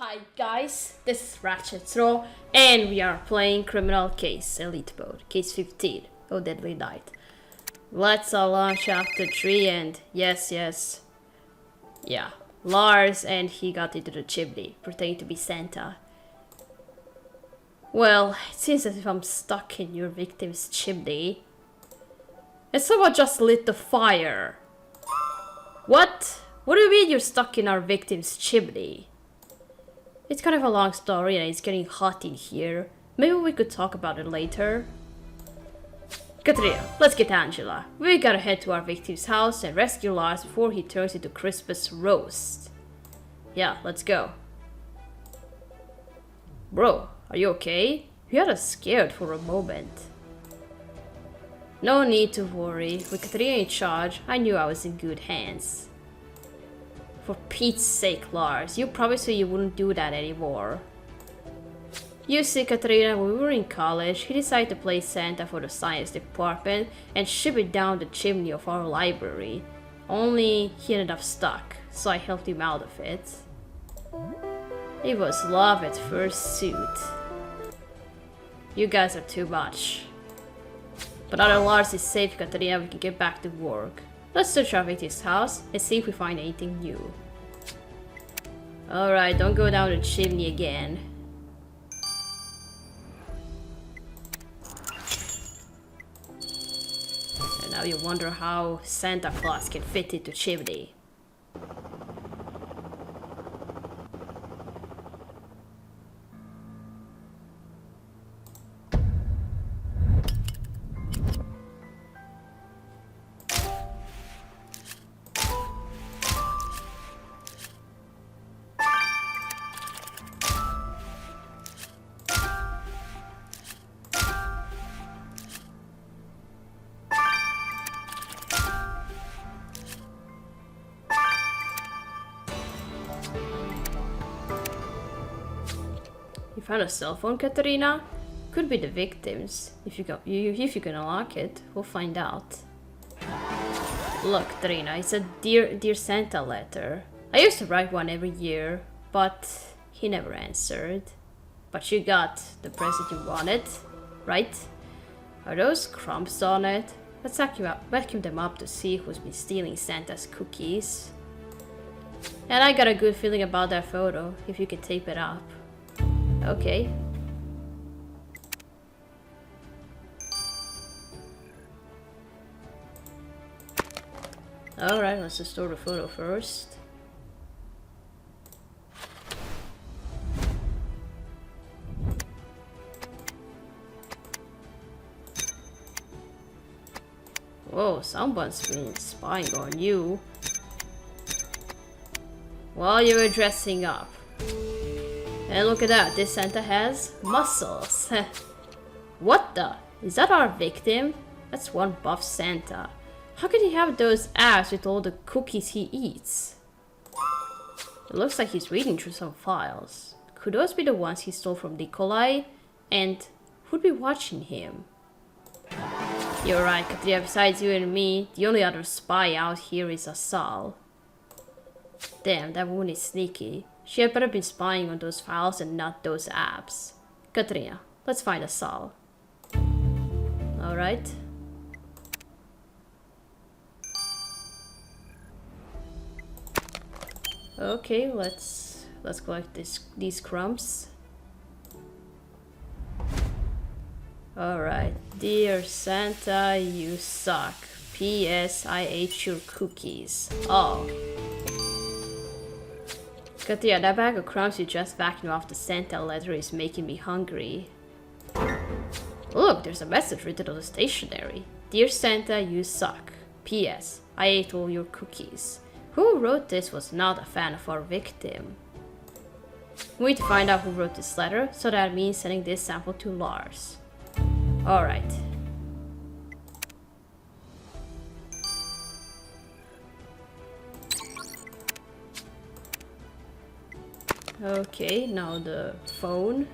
Hi guys, this is Ratchet Throw, and we are playing Criminal Case Elite Mode, Case 15, Oh Deadly Night. Let's launch chapter 3 and yes, yeah, Lars and he got into the chimney, pretending to be Santa. Well, it seems as if I'm stuck in your victim's chimney. And someone just lit the fire. What? What do you mean you're stuck in our victim's chimney? It's kind of a long story and it's getting hot in here. Maybe we could talk about it later. Katrina, let's get Angela. We gotta head to our victim's house and rescue Lars before he turns into Christmas roast. Yeah, let's go. Bro, are you okay? You had us scared for a moment. No need to worry. With Katrina in charge, I knew I was in good hands. For Pete's sake, Lars, you promised me you wouldn't do that anymore. You see, Katrina, when we were in college, he decided to play Santa for the science department and ship it down the chimney of our library. Only he ended up stuck, so I helped him out of it. It was love at first suit. You guys are too much. But now that Lars is safe, Katrina, we can get back to work. Let's search our victim's house and see if we find anything new. Alright, don't go down the chimney again. And now you wonder how Santa Claus can fit into chimney. You found a cell phone, Katarina? Could be the victims. If you can unlock it, we'll find out. Look, Katarina, it's a dear Santa letter. I used to write one every year, but he never answered. But you got the present you wanted, right? Are those crumbs on it? Let's vacuum them up to see who's been stealing Santa's cookies. And I got a good feeling about that photo, if you can tape it up. Okay. Alright, let's just store the photo first. Whoa, someone's been spying on you. While you were dressing up. And look at that, this Santa has muscles. What the? Is that our victim? That's one buff Santa. How could he have those abs with all the cookies he eats? It looks like he's reading through some files. Could those be the ones he stole from Nikolai? And who'd be watching him? You're right, Katrina, besides you and me, the only other spy out here is Asal. Damn, that woman is sneaky. She had better be spying on those files and not those apps. Katrina, let's find Asal. Alright. Okay, let's collect these crumbs. Alright. Dear Santa, you suck. P.S. I ate your cookies. Oh. Katia, that bag of crumbs you just vacuumed off the Santa letter is making me hungry. Look, there's a message written on the stationery. Dear Santa, you suck. P.S. I ate all your cookies. Who wrote this was not a fan of our victim. We need to find out who wrote this letter, so that means sending this sample to Lars. Alright. Okay, now the phone.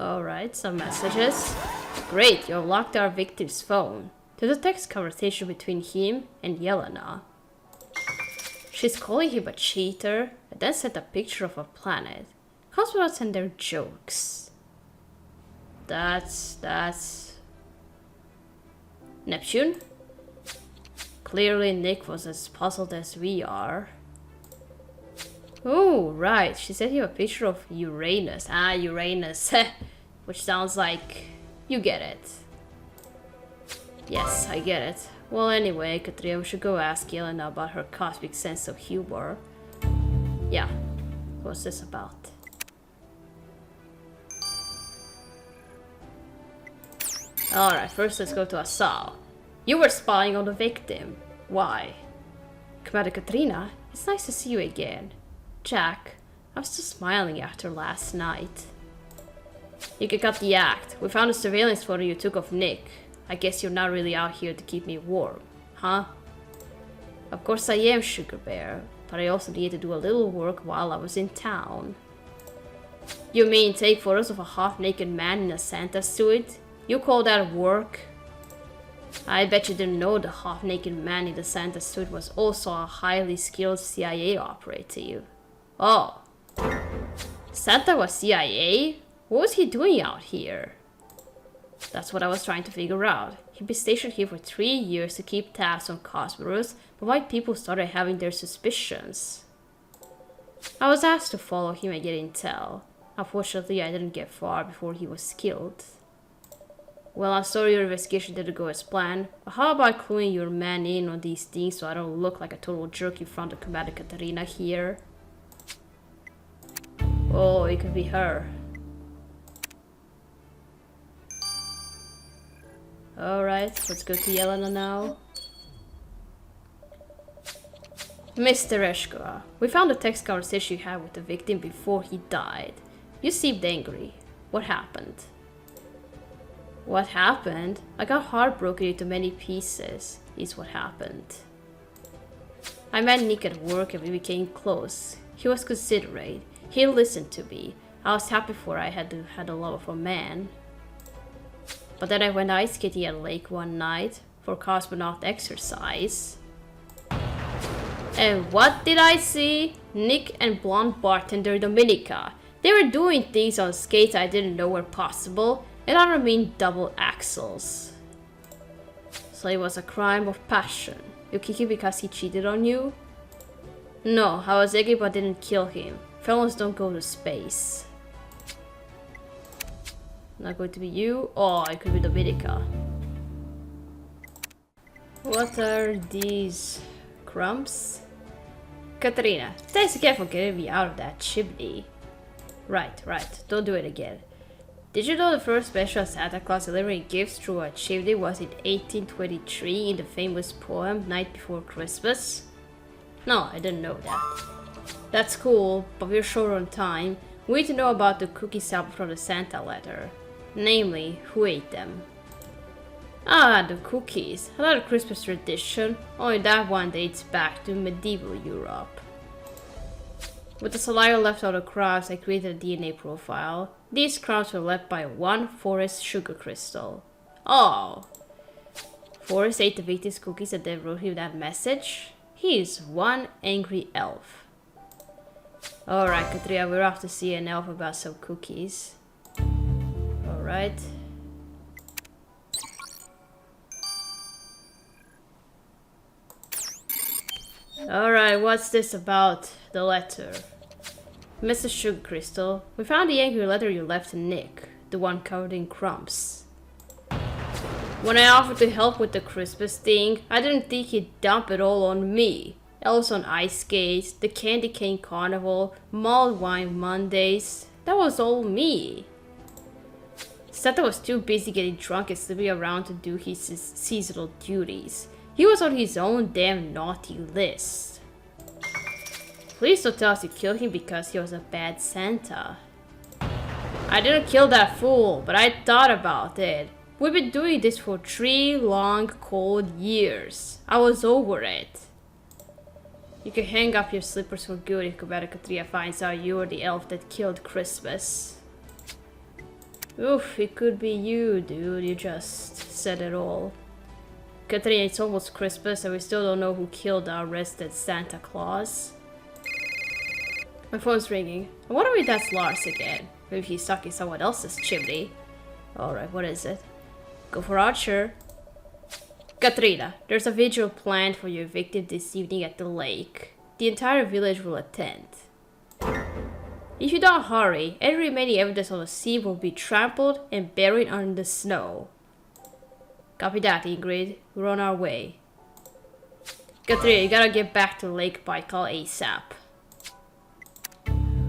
Alright, some messages. Great, you unlocked our victim's phone. There's a text conversation between him and Yelena. She's calling him a cheater, and then sent a picture of a planet. Cosmonauts and their jokes. That's... Neptune? Clearly Nick was as puzzled as we are. Oh, right. She sent you a picture of Uranus. Ah, Uranus. Which sounds like... You get it. Yes, I get it. Well, anyway, Katrina, we should go ask Yelena about her cosmic sense of humor. Yeah. What's this about? Alright, first let's go to Asal. You were spying on the victim. Why? Commander Katrina, it's nice to see you again. Jack, I'm still smiling after last night. You can cut the act. We found a surveillance photo you took of Nick. I guess you're not really out here to keep me warm, huh? Of course I am, Sugar Bear, but I also needed to do a little work while I was in town. You mean take photos of a half-naked man in a Santa suit? You call that work? I bet you didn't know the half-naked man in the Santa suit was also a highly skilled CIA operative. Oh. Santa was CIA? What was he doing out here? That's what I was trying to figure out. He'd been stationed here for 3 years to keep tabs on cosmonauts, but white people started having their suspicions. I was asked to follow him and get intel. Unfortunately, I didn't get far before he was killed. Well, I'm sorry your investigation didn't go as planned, but how about cluing your man in on these things so I don't look like a total jerk in front of Commander Katarina here? Oh, it could be her. Alright, let's go to Yelena now. Mr. Eshkova, we found the text conversation you had with the victim before he died. You seemed angry. What happened? What happened? I got heartbroken into many pieces, is what happened. I met Nick at work and we became close. He was considerate. He listened to me. I was happy for I had a love of a man. But then I went ice skating at a lake one night for cosmonaut exercise. And what did I see? Nick and blonde bartender Dominica. They were doing things on skates I didn't know were possible, and I don't mean double axles. So it was a crime of passion. You kick him because he cheated on you? No, I was angry but didn't kill him. Felons don't go to space. Not going to be you. Oh, it could be Dominica. What are these crumbs? Katrina, thanks again for getting me out of that chimney. Right. Don't do it again. Did you know the first special Santa Claus delivering gifts through a chimney was in 1823 in the famous poem Night Before Christmas? No, I didn't know that. That's cool, but we're short on time. We need to know about the cookie sample from the Santa letter. Namely, who ate them. Ah, the cookies. Another Christmas tradition, only that one dates back to medieval Europe. With the saliva left out of crabs, I created a DNA profile. These crabs were left by one Forrest sugar crystal. Oh! Forrest ate the victim's cookies and then wrote him that message? He is one angry elf. Alright, Katrina, we're off to see an elf about some cookies. Alright. Alright, what's this about the letter? Mrs. Sugar Crystal, we found the angry letter you left to Nick, the one covered in crumbs. When I offered to help with the Christmas thing, I didn't think he'd dump it all on me. Elves on ice skates, the candy cane carnival, mulled wine Mondays. That was all me. Santa was too busy getting drunk and sleeping around to do his seasonal duties. He was on his own damn naughty list. Please don't tell us you killed him because he was a bad Santa. I didn't kill that fool, but I thought about it. We've been doing this for 3 long, cold years. I was over it. You can hang up your slippers for good if Commander Katrina finds out you were the elf that killed Christmas. Oof, it could be you, dude. You just said it all. Katrina, it's almost Christmas and we still don't know who killed our arrested Santa Claus. My phone's ringing. I wonder if that's Lars again. Maybe he's stuck in someone else's chimney. Alright, what is it? Go for Archer. Katrina, there's a vigil planned for your victim this evening at the lake. The entire village will attend. If you don't hurry, any remaining evidence on the scene will be trampled and buried under the snow. Copy that, Ingrid. We're on our way. Katrina, you gotta get back to Lake Baikal ASAP.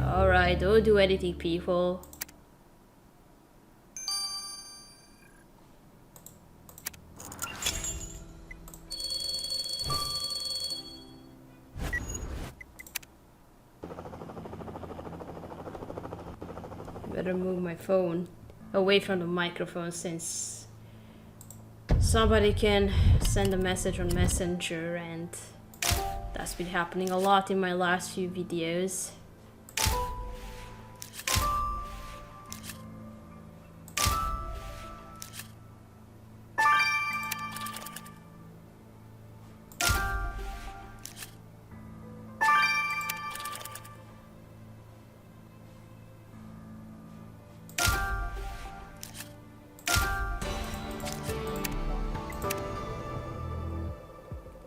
Alright, don't do anything, people. Better move my phone away from the microphone since somebody can send a message on Messenger, and that's been happening a lot in my last few videos.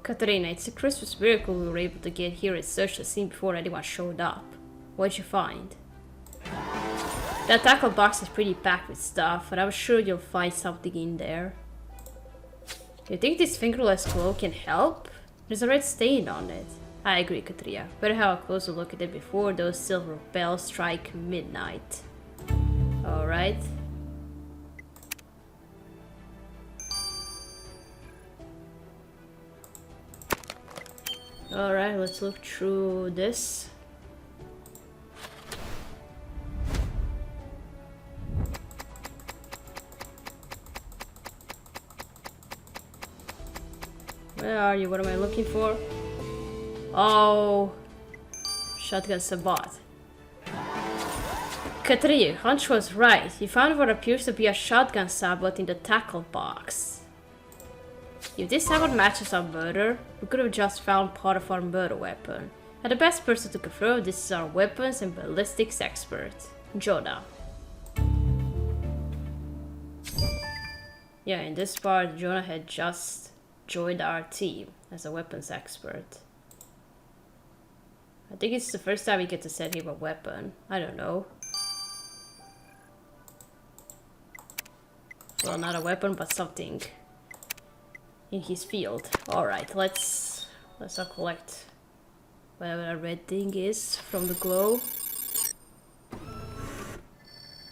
Katarina, it's a Christmas miracle we were able to get here and search the scene before anyone showed up. What'd you find? That tackle box is pretty packed with stuff, but I'm sure you'll find something in there. You think this fingerless glow can help? There's a red stain on it. I agree, Katrina. Better have a closer look at it before those silver bells strike midnight. Alright. Alright, let's look through this. Where are you? What am I looking for? Oh, shotgun sabot. Katrina, hunch was right. You found what appears to be a shotgun sabot in the tackle box. If this sabot matches our murder, we could have just found part of our murder weapon. And the best person to confirm this is our weapons and ballistics expert, Jonah. Yeah, in this part, Jonah had just joined our team as a weapons expert. I think it's the first time we get to send him a weapon. I don't know. Well, not a weapon, but something in his field. Alright, let's collect whatever that red thing is from the glow.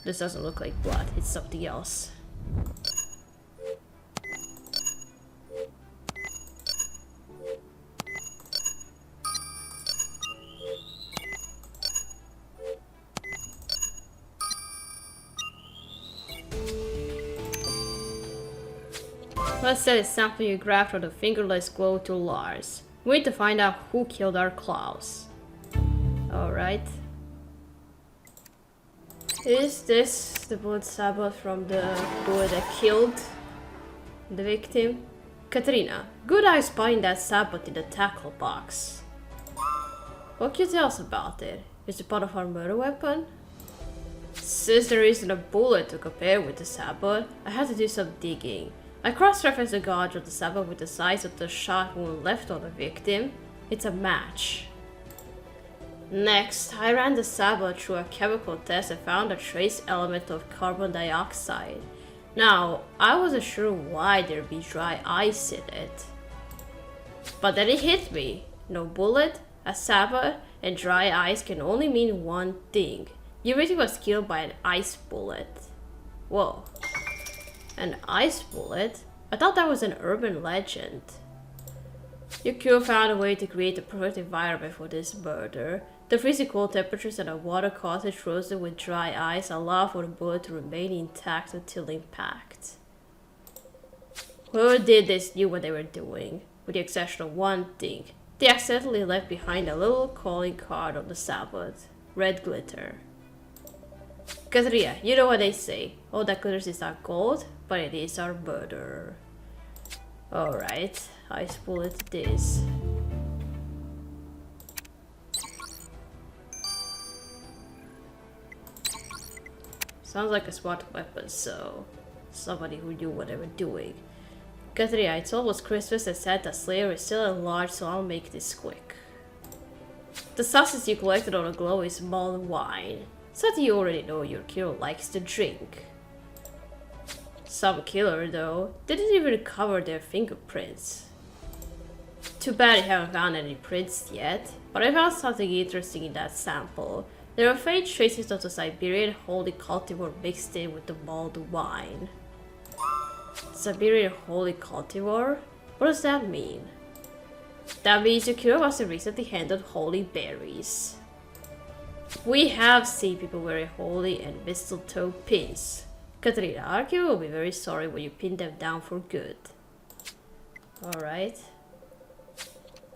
This doesn't look like blood, it's something else. Let's send a sample you grabbed from the fingerless glow to Lars. We need to find out who killed our Klaus. Alright. Is this the bullet sabot from the bullet that killed the victim? Katrina, good eye spotting that sabot in the tackle box. What can you tell us about it? Is it part of our murder weapon? Since there isn't a bullet to compare with the sabot, I had to do some digging. I cross-referenced the gauge of the sabot with the size of the shot wound left on the victim. It's a match. Next, I ran the sabot through a chemical test and found a trace element of carbon dioxide. Now, I wasn't sure why there'd be dry ice in it. But then it hit me. No bullet, a sabot, and dry ice can only mean one thing. The victim was killed by an ice bullet. Whoa. An ice bullet? I thought that was an urban legend. You could have found a way to create a perfect environment for this murder. The freezing cold temperatures and a water cottage frozen with dry ice allow for the bullet to remain intact until impact. Whoever did this knew what they were doing, with the exception of one thing. They accidentally left behind a little calling card on the sabot. Red glitter. Katrina, you know what they say. All that glitters is our gold, but it is our murder. Alright, I bullet this. Sounds like a smart weapon, so somebody who knew what they were doing. Katrina, it's almost Christmas and Santa's Slayer is still at large, so I'll make this quick. The substance you collected on the glow is mulled wine. Something you already know your killer likes to drink. Some killer, though, didn't even cover their fingerprints. Too bad I haven't found any prints yet, but I found something interesting in that sample. There are faint traces of the Siberian holy cultivar mixed in with the mulled wine. Siberian holy cultivar? What does that mean? That means your killer must have recently handled holy berries. We have seen people wearing holy and mistletoe pins. Katrina, our killer will be very sorry when you pin them down for good. Alright.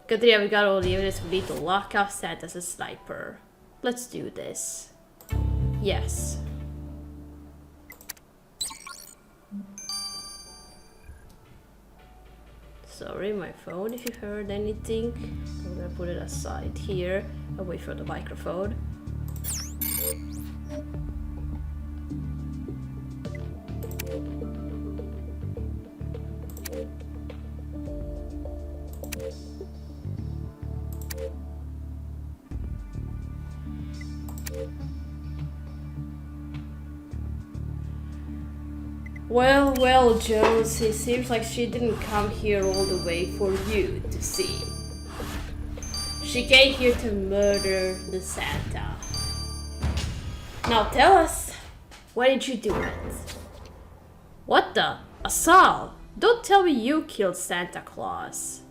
Katrina, we got all the evidence we need to lock up Santa as a sniper. Let's do this. Yes. Sorry, my phone, if you heard anything. I'm gonna put it aside here, away from the microphone. Well, Jones, it seems like she didn't come here all the way for you to see. She came here to murder the Santa. Now tell us, why did you do it? What the? Assault! Don't tell me you killed Santa Claus.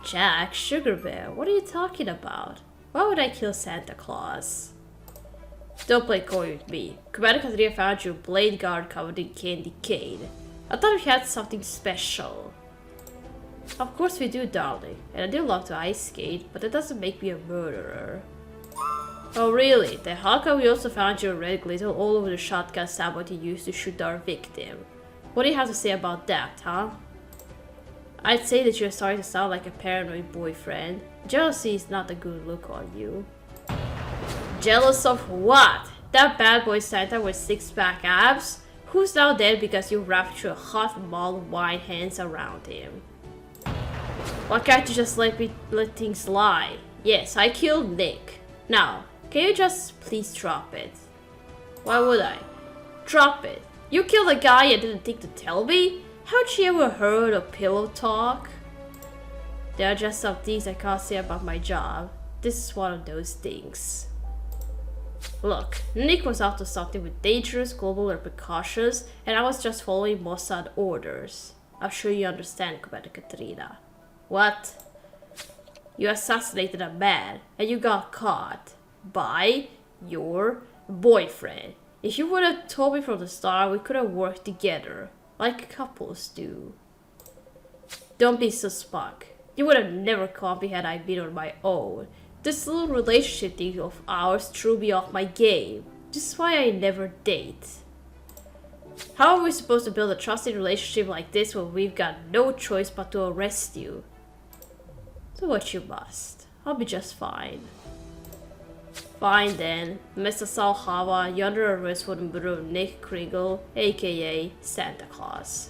Jack, Sugar Bear, what are you talking about? Why would I kill Santa Claus? Don't play coy with me. Commander Katrina found your blade guard covered in candy cane. I thought we had something special. Of course we do, darling. And I do love to ice skate, but that doesn't make me a murderer. Oh really? Then how come we also found your red glitter all over the shotgun somebody used to shoot our victim? What do you have to say about that, huh? I'd say that you're starting to sound like a paranoid boyfriend. Jealousy is not a good look on you. Jealous of what? That bad boy Santa with six-pack abs? Who's now dead because you wrapped your hot mulled wine hands around him? Why can't you just let things slide? Yes, I killed Nick. Now, can you just please drop it? Why would I? Drop it. You killed a guy and didn't think to tell me? Haven't you ever heard of pillow talk? There are just some things I can't say about my job. This is one of those things. Look, Nick was after something with dangerous global repercussions, and I was just following Mossad orders. I'm sure you understand, Commander Katrina. What? You assassinated a man, and you got caught. By your boyfriend. If you would have told me from the start, we could have worked together, like couples do. Don't be so smug. You would have never caught me had I been on my own. This little relationship thing of ours threw me off my game. This is why I never date. How are we supposed to build a trusting relationship like this when we've got no choice but to arrest you? Do what you must. I'll be just fine. Fine then. Mr. Salhava, you're under arrest for the murder of Nick Kringle, aka Santa Claus.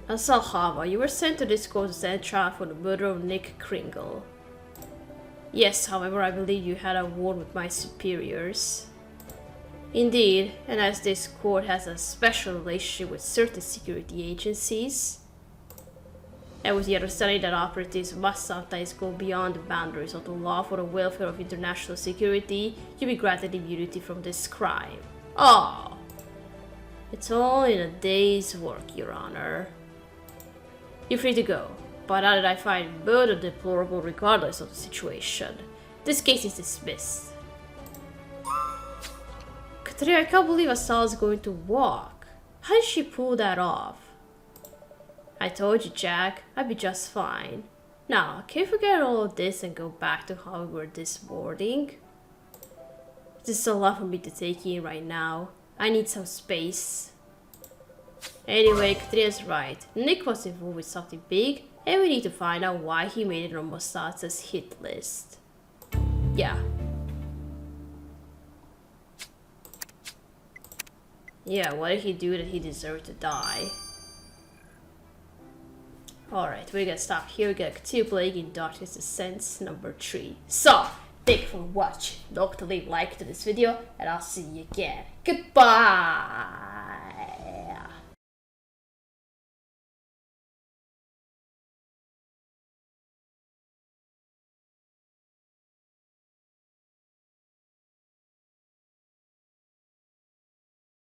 Salhava, you were sent to this court to stand trial for the murder of Nick Kringle. Yes, however, I believe you had a war with my superiors. Indeed, and as this court has a special relationship with certain security agencies, and with the understanding that operatives must sometimes go beyond the boundaries of the law for the welfare of international security, you'll be granted immunity from this crime. Oh! It's all in a day's work, Your Honor. You're free to go, but now that I find murder deplorable regardless of the situation, this case is dismissed. Katrina, I can't believe Asal is going to walk. How did she pull that off? I told you, Jack, I'd be just fine. Now, can you forget all of this and go back to how we were this morning? This is a lot for me to take in right now. I need some space. Anyway, Katria's right. Nick was involved with something big, and we need to find out why he made it on Mossad's hit list. Yeah. Yeah, what did he do that he deserved to die? Alright, we're gonna stop here. We're gonna continue playing in Darkness Descents number 3. So, thank you for watching. Don't forget to leave a like to this video, and I'll see you again. Goodbye!